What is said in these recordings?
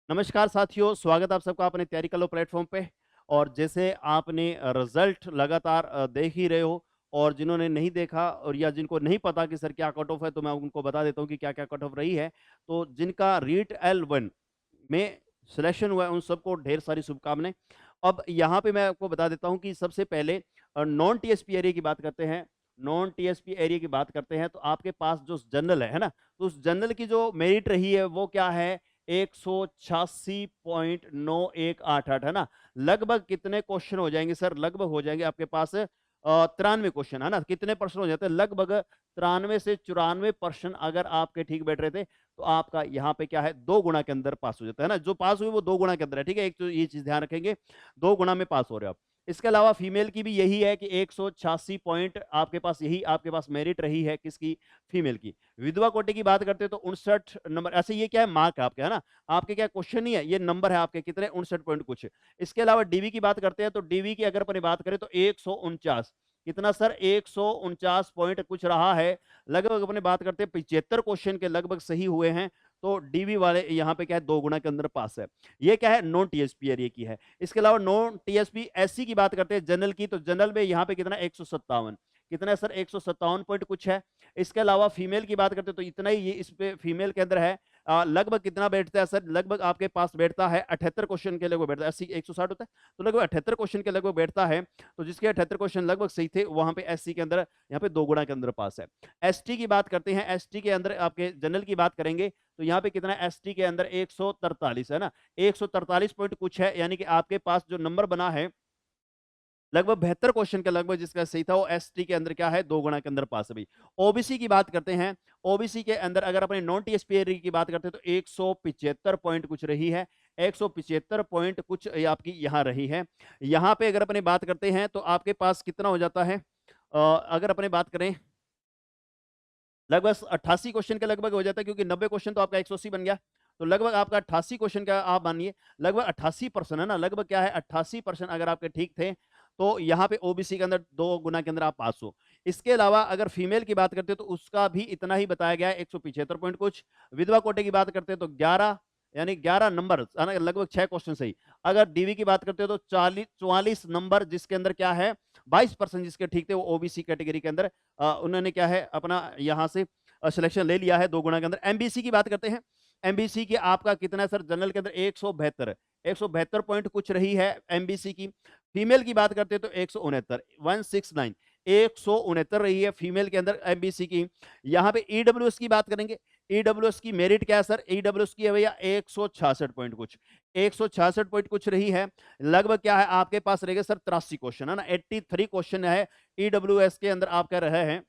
नमस्कार साथियों, स्वागत आप सबका अपने तैयारी कर लो प्लेटफॉर्म पे। और जैसे आपने रिजल्ट लगातार देख ही रहे हो, और जिन्होंने नहीं देखा और या जिनको नहीं पता कि सर क्या कट ऑफ है, तो मैं उनको बता देता हूँ कि क्या क्या कट ऑफ रही है। तो जिनका रीट L1 में सिलेक्शन हुआ है उन सबको ढेर सारी शुभकामनाएं। अब यहाँ पे मैं आपको बता देता हूँ कि सबसे पहले नॉन टीएसपी एरिया की बात करते हैं। नॉन टीएसपी एरिया की बात करते हैं तो आपके पास जो जनरल है ना, तो उस जनरल की जो मेरिट रही है वो क्या है, 186.9188 है ना। लगभग कितने क्वेश्चन हो जाएंगे सर? लगभग हो जाएंगे आपके पास 93 क्वेश्चन है ना। कितने परसेंट हो जाते हैं? लगभग 93 से 94% अगर आपके ठीक बैठ रहे थे तो आपका यहाँ पे क्या है, 2 गुना के अंदर पास हो जाता है ना। जो पास हुए वो 2 गुना के अंदर है, ठीक है। एक तो ये चीज ध्यान रखेंगे, 2 गुना में पास हो रहे हो आप। इसके अलावा फीमेल की भी यही है कि 186 पॉइंट आपके पास, यही आपके पास मेरिट रही है किसकी, फीमेल की। विधवा कोटे की बात करते हैं तो 59 नंबर। ऐसे ये क्या है, मार्क आपके है ना, आपके क्या क्वेश्चन नहीं है, ये नंबर है आपके कितने, 59 पॉइंट कुछ। इसके अलावा डीवी की बात करते हैं तो डीवी की अगर अपन बात करें तो 149, कितना सर, 149 पॉइंट कुछ रहा है। लगभग अपने बात करते हैं 75 क्वेश्चन के लगभग सही हुए हैं। तो डीवी वाले यहाँ पे क्या है, 2 गुना के अंदर पास है। ये क्या है, नॉन टीएसपी एरिया की है। इसके अलावा नॉन टीएसपी एससी की बात करते हैं, जनरल की, तो जनरल में यहाँ पे कितना, 157, कितना है सर, 157 पॉइंट कुछ है। इसके अलावा फीमेल की बात करते हैं तो इतना ही ये इस पे फीमेल के अंदर है। लगभग कितना बैठता है सर, लगभग आपके पास बैठता है 78 क्वेश्चन के लगभग बैठता है। 80 160 होता है तो लगभग 78 क्वेश्चन के लगभग बैठता है। तो जिसके 78 क्वेश्चन लगभग सही थे वहां पे एससी के अंदर यहाँ पे 2 गुना के अंदर पास है। एसटी की बात करते हैं, एसटी के अंदर आपके जनरल की बात करेंगे तो यहाँ पे कितना, एसटी के अंदर 143 है ना। 143 पॉइंट कुछ है, यानी कि आपके पास जो नंबर बना है लगभग 72 क्वेश्चन के लगभग जिसका सही था वो एसटी के अंदर क्या है, 2 गुना के अंदर पास है भाई। ओबीसी की बात करते हैं, ओबीसी के अंदर अगर अपने नॉन टीएसपी की बात करते हैं तो 175 पॉइंट कुछ रही है। 175 पॉइंट कुछ आपकी यहाँ रही है। यहाँ पे अगर अपने बात करते हैं तो आपके पास कितना हो जाता है, अगर अपने बात करें लगभग 88 क्वेश्चन के लगभग हो जाता है, क्योंकि 90 क्वेश्चन तो आपका 180 बन गया। तो लगभग आपका 88 क्वेश्चन का आप मानिए, लगभग 88% है ना, लगभग क्या है 88% अगर आपके ठीक थे तो यहाँ पे ओबीसी के अंदर 2 गुना के अंदर आप पास हो। इसके अलावा अगर फीमेल की बात करते हैं तो उसका भी इतना ही बताया गया है, 175 पॉइंट कुछ। विधवा कोटे की बात करते हैं तो 11, यानी 11 नंबर, लगभग 6 क्वेश्चन सही। अगर डीवी की बात करते हैं तो 44 नंबर, जिसके अंदर क्या है 22% जिसके ठीक थे वो ओबीसी कैटेगरी के अंदर उन्होंने क्या है अपना यहाँ से सिलेक्शन ले लिया है 2 गुना के अंदर। एमबीसी की बात करते हैं, एमबीसी की आपका कितना है सर, जनरल के अंदर 172, 172 पॉइंट कुछ रही है एमबीसी की। फीमेल की बात करते हैं तो 169, 169, 169 रही है फीमेल के अंदर एमबीसी की। यहाँ पे ईडब्ल्यूएस की बात करेंगे, ईडब्ल्यूएस की मेरिट क्या है सर, ईडब्ल्यूएस की है भैया 166 पॉइंट कुछ, 166 पॉइंट कुछ रही है। लगभग क्या है आपके पास रहेगा सर 83 क्वेश्चन है ना, 83 क्वेश्चन है ईडब्ल्यूएस के अंदर आप कह रहे हैं,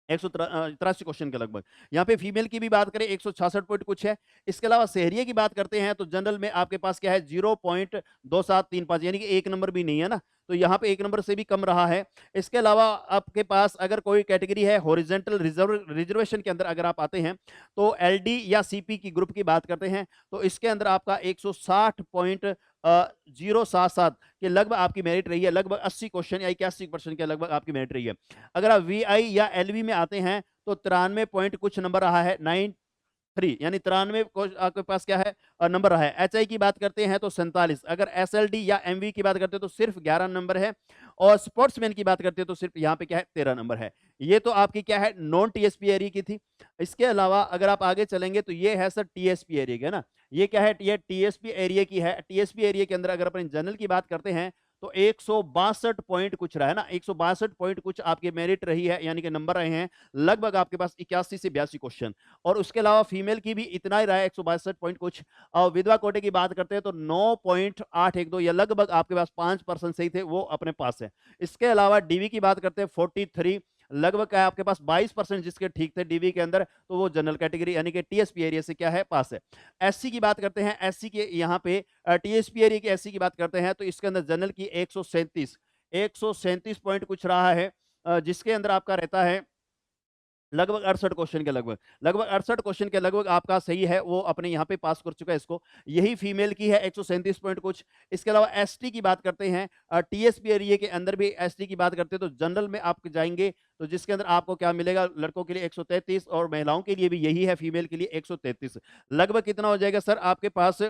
183 क्वेश्चन के लगभग। यहाँ पे फीमेल की भी बात करें 166 पॉइंट कुछ है। इसके अलावा शहरिये की बात करते हैं तो जनरल में आपके पास क्या है 0.2735, यानी कि 1 नंबर भी नहीं है ना, तो यहाँ पे 1 नंबर से भी कम रहा है। इसके अलावा आपके पास अगर कोई कैटेगरी है हॉरिजेंटल रिजर्वेशन के अंदर अगर आप आते हैं तो एलडी या सीपी की ग्रुप की बात करते हैं तो इसके अंदर आपका 160.077 के लगभग आपकी मेरिट रही है। लगभग 80 क्वेश्चन या 81% के लगभग आपकी मेरिट रही है। अगर आप वीआई या एलवी में आते हैं तो 93 पॉइंट कुछ नंबर रहा है, 93, यानी 93 आपके पास क्या है नंबर रहा है। एचआई की बात करते हैं तो 47। अगर एसएलडी या एमवी की बात करते हैं तो सिर्फ 11 नंबर है। और स्पोर्ट्समैन की बात करते हैं तो सिर्फ यहाँ पे क्या है 13 नंबर है। ये तो आपकी क्या है नॉन टीएसपी एरिया की थी। इसके अलावा अगर आप आगे चलेंगे तो ये है सर टीएसपी एरिया का ना, ये क्या है, ये टीएसपी एरिया की है। टीएसपी एरिया के अंदर अगर अपन जनरल की बात करते हैं तो 162 पॉइंट कुछ रहा है ना, 162 पॉइंट कुछ आपके मेरिट रही है, यानी कि नंबर रहे हैं लगभग आपके पास 81 से 82 क्वेश्चन। और उसके अलावा फीमेल की भी इतना ही रहा है 162 पॉइंट कुछ। और विधवा कोटे की बात करते हैं तो 9.812 या लगभग आपके पास 5% सही थे वो अपने पास है। इसके अलावा डीवी की बात करते हैं 43, लगभग क्या है आपके पास 22% जिसके ठीक थे डीवी के अंदर, तो वो जनरल कैटेगरी यानी कि टीएसपी एरिया से क्या है पास है। एससी की बात करते हैं, एससी के यहाँ पे टीएसपी एरिया की एससी की बात करते हैं तो इसके अंदर जनरल की 137 पॉइंट कुछ रहा है, जिसके अंदर आपका रहता है लगभग 68 क्वेश्चन के लगभग 68 क्वेश्चन के लगभग आपका सही है, वो अपने यहाँ पे पास कर चुका है इसको। यही फीमेल की है 137 पॉइंट कुछ। इसके अलावा एसटी की बात करते हैं, टीएसपी एरिया के अंदर भी एसटी की बात करते हैं तो जनरल में आप जाएंगे तो जिसके अंदर आपको क्या मिलेगा, लड़कों के लिए 133 और महिलाओं के लिए भी यही है, फीमेल के लिए 133। लगभग कितना हो जाएगा सर आपके पास,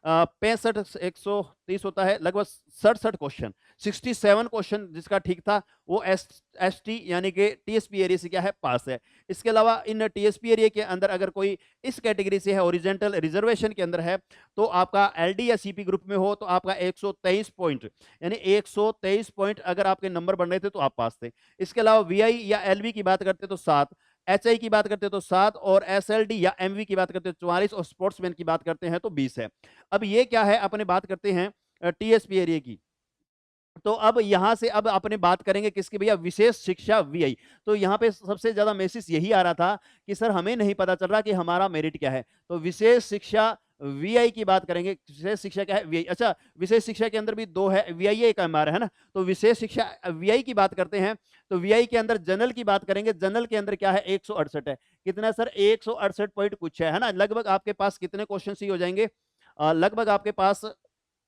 65 130 होता है, लगभग 67 क्वेश्चन, 67 क्वेश्चन जिसका ठीक था वो एस टी यानी कि टीएसपी एरिया से क्या है, पास है। इसके अलावा इन टीएसपी एरिया के अंदर अगर कोई इस कैटेगरी से है, ओरिजेंटल रिजर्वेशन के अंदर है, तो आपका एलडी या सीपी ग्रुप में हो तो आपका 123 पॉइंट, यानी 123 पॉइंट अगर आपके नंबर बन रहे थे तो आप पास थे। इसके अलावा वीआई या एलवी की बात करते तो 7, एचआई की बात करते तो 7, और एसएलडी या एमवी की बात करते तो 44, और स्पोर्ट्समैन की बात करते हैं तो 20 है। अब ये क्या है, अपने बात करते हैं टीएसपी एरिया की। तो अब यहां से अब अपने बात करेंगे किसकी भैया, विशेष शिक्षा वीआई। तो यहाँ पे सबसे ज्यादा मैसेज यही आ रहा था कि सर हमें नहीं पता चल रहा कि हमारा मेरिट क्या है, तो विशेष शिक्षा वीआई की बात करेंगे। विशेष शिक्षा क्या है, वीआई। अच्छा, विशेष शिक्षा के अंदर भी दो है, वीआई एक एमआर है ना, तो विशेष शिक्षा वीआई की बात करते हैं। तो वीआई के अंदर जनरल की बात करेंगे, जनरल के अंदर क्या है, 168 है। कितना सर, 168 पॉइंट कुछ है ना। लगभग आपके पास कितने क्वेश्चन ही हो जाएंगे, लगभग आपके पास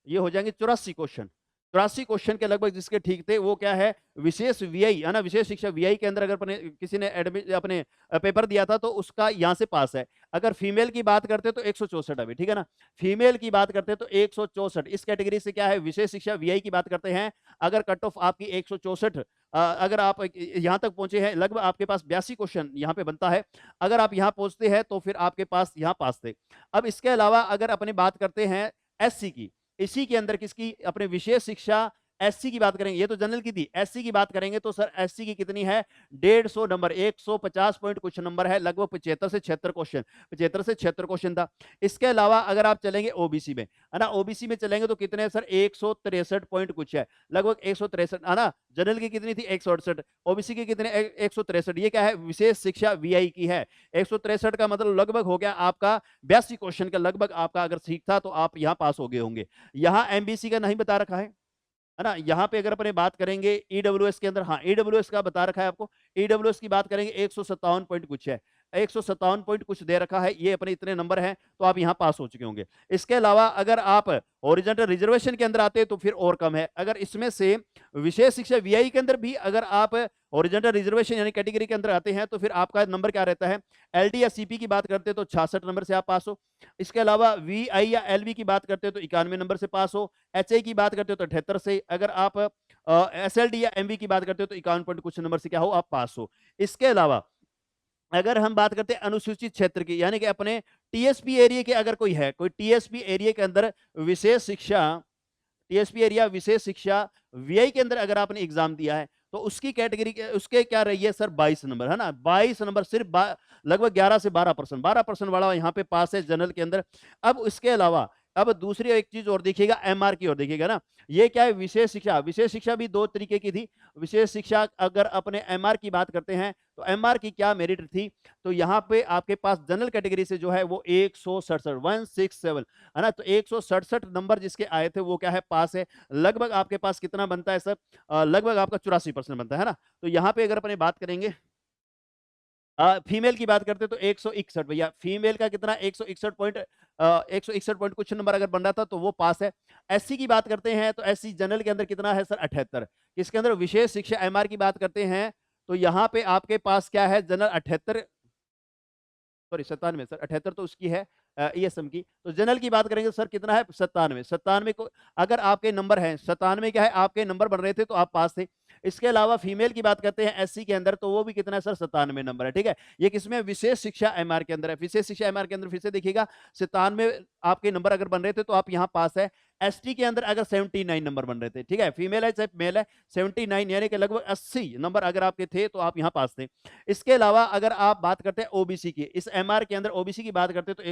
ये हो जाएंगे 84 क्वेश्चन। 84 क्वेश्चन के लगभग जिसके ठीक थे वो क्या है, विशेष वीआई है ना, विशेष शिक्षा वीआई के अंदर अगर अपने किसी ने एडमिट अपने पेपर दिया था तो उसका यहां से पास है। अगर फीमेल की बात करते तो 164 अभी, ठीक है ना, फीमेल की बात करते तो 164 इस कैटेगरी से क्या है, विशेष शिक्षा वीआई की बात करते हैं। अगर कट ऑफ आपकी 164, अगर आप यहां तक पहुंचे हैं, लगभग आपके पास 82 क्वेश्चन यहां पे बनता है। अगर आप यहां पहुंचते हैं तो फिर आपके पास यहां पास थे। अब इसके अलावा अगर अपनी बात करते हैं एससी की, इसी के अंदर किसकी, अपने विशेष शिक्षा एससी की बात करेंगे, ये तो जनरल की थी, एससी की बात करेंगे तो सर एससी की कितनी है, 150 नंबर, 150 पॉइंट कुछ नंबर है, लगभग 75 से 76 क्वेश्चन, 75 से 76 क्वेश्चन था। इसके अलावा अगर आप चलेंगे ओबीसी में, है ना, ओबीसी में चलेंगे तो कितने है सर, 163 पॉइंट कुछ है, लगभग 163 है ना। जनरल की कितनी थी, 168, ओबीसी की कितने, 163। ये क्या है, विशेष शिक्षा वीआई की है। 163 का मतलब लगभग हो गया आपका 82 क्वेश्चन का, लगभग आपका अगर ठीक था तो आप यहां पास हो गए होंगे। यहां एमबीसी का नहीं बता रखा है ना। यहाँ पे अगर अपने बात करेंगे ईडब्ल्यूएस के अंदर, हाँ ईडब्ल्यूएस का बता रखा है आपको, ईडब्ल्यूएस की बात करेंगे 157 पॉइंट कुछ है, 157 पॉइंट कुछ दे रखा है, ये अपने इतने नंबर हैं तो आप यहाँ पास हो चुके होंगे। इसके अलावा अगर आप ओरिजेंटल रिजर्वेशन के अंदर आते हैं तो फिर और कम है। अगर इसमें से विशेष शिक्षा वीआई के अंदर भी अगर आप ओरिजेंटल रिजर्वेशन यानी कैटेगरी के अंदर आते हैं तो फिर आपका नंबर क्या रहता है, एलडी या सीपी की बात करते हैं तो 66 नंबर से आप पास हो। इसके अलावा वीआई या एलवी की बात करते हैं तो 91 नंबर से पास हो। एचआई की बात करते हो तो 78 से। अगर आप एसएलडी या एमवी की बात करते हो तो 51 पॉइंट कुछ नंबर से क्या हो, आप पास हो। इसके अलावा अगर हम बात करते हैं अनुसूचित क्षेत्र की, यानी कि अपने टीएसपी एरिया के अगर कोई है, कोई टीएसपी एरिया के अंदर विशेष शिक्षा, टीएसपी एरिया विशेष शिक्षा वीआई के अंदर अगर आपने एग्जाम दिया है तो उसकी कैटेगरी के उसके क्या रही है सर, 22 नंबर है ना, 22 नंबर, सिर्फ लगभग 11 से 12%, 12% वाला यहाँ पे पास है जनरल के अंदर। अब इसके अलावा अब दूसरी एक चीज और देखिएगा, एमआर की ओर देखिएगा ना, ये क्या है, विशेष शिक्षा। विशेष शिक्षा भी दो तरीके की थी। विशेष शिक्षा अगर अपने एमआर की बात करते हैं तो एमआर की क्या मेरिट थी, तो यहाँ पे आपके पास जनरल कैटेगरी से जो है वो 167 है ना, तो 167 नंबर जिसके आए थे वो क्या है, पास है। लगभग आपके पास कितना बनता है सर, लगभग आपका 84% बनता है ना। तो यहाँ पे अगर अपने बात करेंगे फीमेल की बात करते तो 161 भैया, फीमेल का कितना, 161 पॉइंट, 161 पॉइंट कुछ नंबर अगर बन रहा था तो वो पास है। एससी की बात करते हैं तो एससी जनरल के अंदर कितना है सर, 78। इसके अंदर विशेष शिक्षा एमआर की बात करते हैं तो यहाँ पे आपके पास क्या है, जनरल 78, सॉरी 97 सर, 78 तो उसकी है ईएसएम की। तो जनरल की बात करेंगे सर कितना है, 97, 97 को अगर आपके नंबर है 97 क्या है, आपके नंबर बन रहे थे तो आप पास थे। इसके अलावा फीमेल की बात करते हैं एससी के अंदर तो वो भी कितना है सर, 97 नंबर है, ठीक है। ये किसमें, विशेष शिक्षा एमआर के अंदर है। विशेष शिक्षा एमआर के अंदर फिर से देखिएगा 97 आपके नंबर अगर बन रहे थे तो आप यहाँ पास है। एसटी के अंदर अगर 79 नंबर बन रहे थे, ठीक है, फीमेल है चाहे मेल है, 79 यानी कि लगभग 80 नंबर अगर आपके थे तो आप यहाँ पास थे। इसके अलावा अगर आप बात करते हैं ओबीसी की, इस एमआर के अंदर ओबीसी की बात करते हैं तो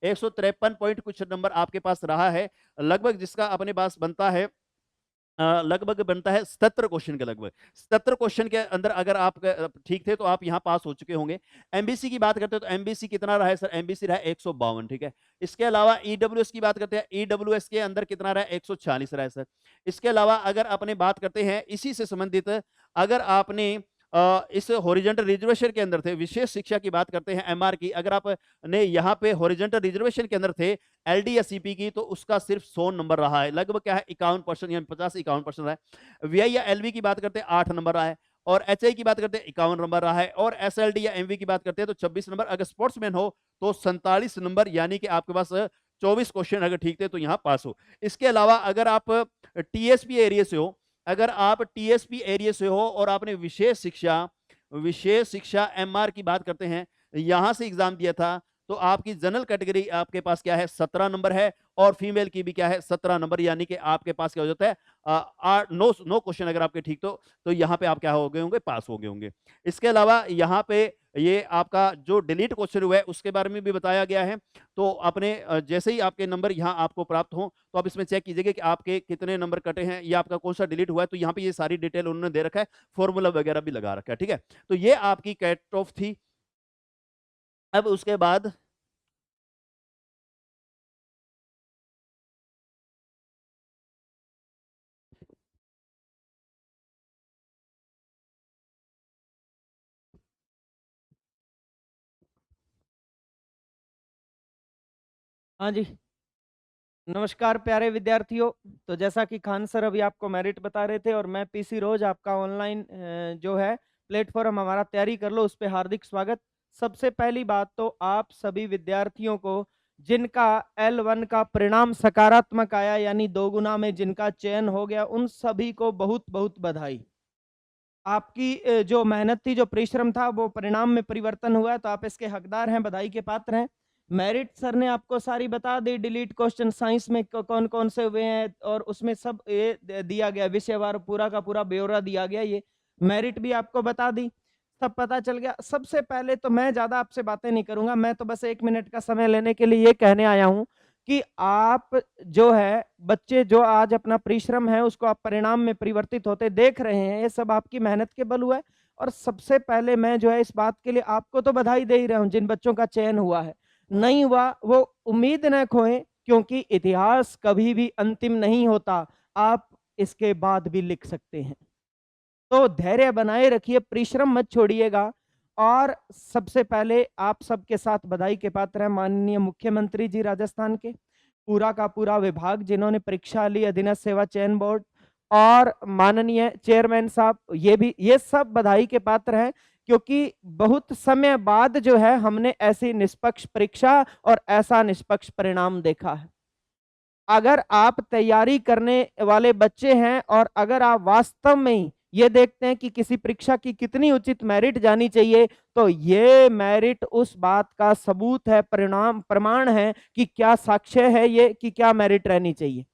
153 पॉइंट कुछ नंबर आपके पास रहा है, लगभग जिसका अपने पास बनता है लगभग बनता है 77 क्वेश्चन के लगभग। 77 क्वेश्चन के अंदर अगर आप ठीक थे तो आप यहां पास हो चुके होंगे। एमबीसी की बात करते हैं तो एमबीसी कितना रहा है सर, एमबीसी रहा है 152, ठीक है। इसके अलावा ईडब्ल्यूएस की बात करते हैं, ईडब्ल्यूएस के अंदर कितना रहा है, 146 रहा है सर। इसके अलावा अगर अपने बात करते हैं इसी से संबंधित, अगर आपने इस हॉरिजॉन्टल रिजर्वेशन के अंदर थे, विशेष शिक्षा की बात करते हैं एमआर की, अगर आपने यहाँ पे हॉरिजॉन्टल रिजर्वेशन के अंदर थे एलडी या सीपी की, तो उसका सिर्फ 100 नंबर रहा है, लगभग क्या है 51% यानी 50-51% रहा है। वीआई या एलवी की बात करते हैं 8 नंबर रहा है, और एचआई की बात करते हैं 51 नंबर रहा है, और एसएलडी या एमवी की बात करते हैं तो 26 नंबर, अगर स्पोर्ट्समैन हो तो 47 नंबर, यानी कि आपके पास 24 क्वेश्चन अगर ठीक थे तो यहाँ पास हो। इसके अलावा अगर आप टीएसपी एरिया से हो, अगर आप टीएसपी एरिया से हो और आपने विशेष शिक्षा एमआर की बात करते हैं, यहां से एग्जाम दिया था, तो आपकी जनरल कैटेगरी आपके पास क्या है 17 नंबर है, और फीमेल की भी क्या है 17 नंबर, यानी कि आपके पास क्या हो जाता है 9 क्वेश्चन अगर आपके ठीक तो यहाँ पे आप क्या हो गए होंगे, पास हो गए होंगे। इसके अलावा यहाँ पे ये आपका जो डिलीट क्वेश्चन हुआ है उसके बारे में भी बताया गया है। तो अपने जैसे ही आपके नंबर यहाँ आपको प्राप्त हो तो आप इसमें चेक कीजिएगा कि आपके कितने नंबर कटे हैं या आपका कौन सा डिलीट हुआ है, तो यहाँ पे ये सारी डिटेल उन्होंने दे रखा है, फॉर्मूला वगैरह भी लगा रखा है, ठीक है। तो ये आपकी कट ऑफ थी। अब उसके बाद हाँ जी, नमस्कार प्यारे विद्यार्थियों। तो जैसा कि खान सर अभी आपको मेरिट बता रहे थे और मैं पीसी रोज आपका ऑनलाइन जो है प्लेटफॉर्म हमारा तैयारी कर लो उस पर हार्दिक स्वागत। सबसे पहली बात तो आप सभी विद्यार्थियों को जिनका L1 का परिणाम सकारात्मक आया यानी 2 गुना में जिनका चयन हो गया, उन सभी को बहुत बहुत बधाई। आपकी जो मेहनत थी, जो परिश्रम था, वो परिणाम में परिवर्तन हुआ है, तो आप इसके हकदार हैं, बधाई के पात्र हैं। मेरिट सर ने आपको सारी बता दी, डिलीट क्वेश्चन साइंस में कौन कौन से हुए हैं और उसमें सब ये दिया गया, विषयवार पूरा का पूरा ब्यौरा दिया गया, ये मेरिट भी आपको बता दी, सब पता चल गया। सबसे पहले तो मैं ज्यादा आपसे बातें नहीं करूंगा, मैं तो बस 1 मिनट का समय लेने के लिए ये कहने आया हूं कि आप जो है बच्चे जो आज अपना परिश्रम है उसको आप परिणाम में परिवर्तित होते देख रहे हैं, ये सब आपकी मेहनत के बल हुआ है। और सबसे पहले मैं जो है इस बात के लिए आपको तो बधाई दे ही रहा हूं, जिन बच्चों का चयन हुआ है, नहीं हुआ वो उम्मीद न खोएं, क्योंकि इतिहास कभी भी अंतिम नहीं होता, आप इसके बाद भी लिख सकते हैं। तो धैर्य बनाए रखिए, परिश्रम मत छोड़िएगा। और सबसे पहले आप सबके साथ बधाई के पात्र हैं माननीय मुख्यमंत्री जी राजस्थान के, पूरा का पूरा विभाग जिन्होंने परीक्षा ली, अधीनस्थ सेवा चयन बोर्ड, और माननीय चेयरमैन साहब, ये सब बधाई के पात्र हैं, क्योंकि बहुत समय बाद जो है हमने ऐसी निष्पक्ष परीक्षा और ऐसा निष्पक्ष परिणाम देखा है। अगर आप तैयारी करने वाले बच्चे हैं और अगर आप वास्तव में ही ये देखते हैं कि किसी परीक्षा की कितनी उचित मेरिट जानी चाहिए, तो ये मेरिट उस बात का सबूत है, प्रमाण है कि क्या साक्ष्य है ये कि क्या मेरिट रहनी चाहिए।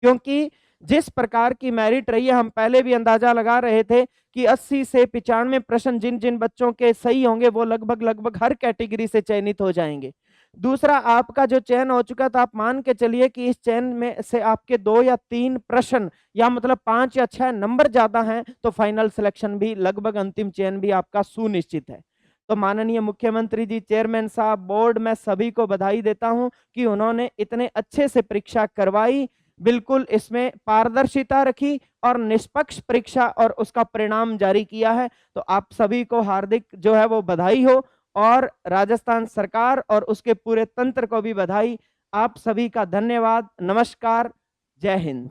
क्योंकि जिस प्रकार की मेरिट रही है, हम पहले भी अंदाजा लगा रहे थे कि 80 से 95 प्रश्न जिन जिन बच्चों के सही होंगे वो लगभग हर कैटेगरी से चयनित हो जाएंगे। दूसरा, आपका जो चयन हो चुका था, आप मान के चलिए कि इस चयन में से आपके 2 या 3 प्रश्न या मतलब 5 या 6 नंबर ज्यादा हैं, तो फाइनल सिलेक्शन भी लगभग अंतिम चयन भी आपका सुनिश्चित है। तो माननीय मुख्यमंत्री जी, चेयरमैन साहब, बोर्ड, मैं सभी को बधाई देता हूं कि उन्होंने इतने अच्छे से परीक्षा करवाई, बिल्कुल इसमें पारदर्शिता रखी और निष्पक्ष परीक्षा और उसका परिणाम जारी किया है। तो आप सभी को हार्दिक जो है वो बधाई हो, और राजस्थान सरकार और उसके पूरे तंत्र को भी बधाई। आप सभी का धन्यवाद। नमस्कार, जय हिंद।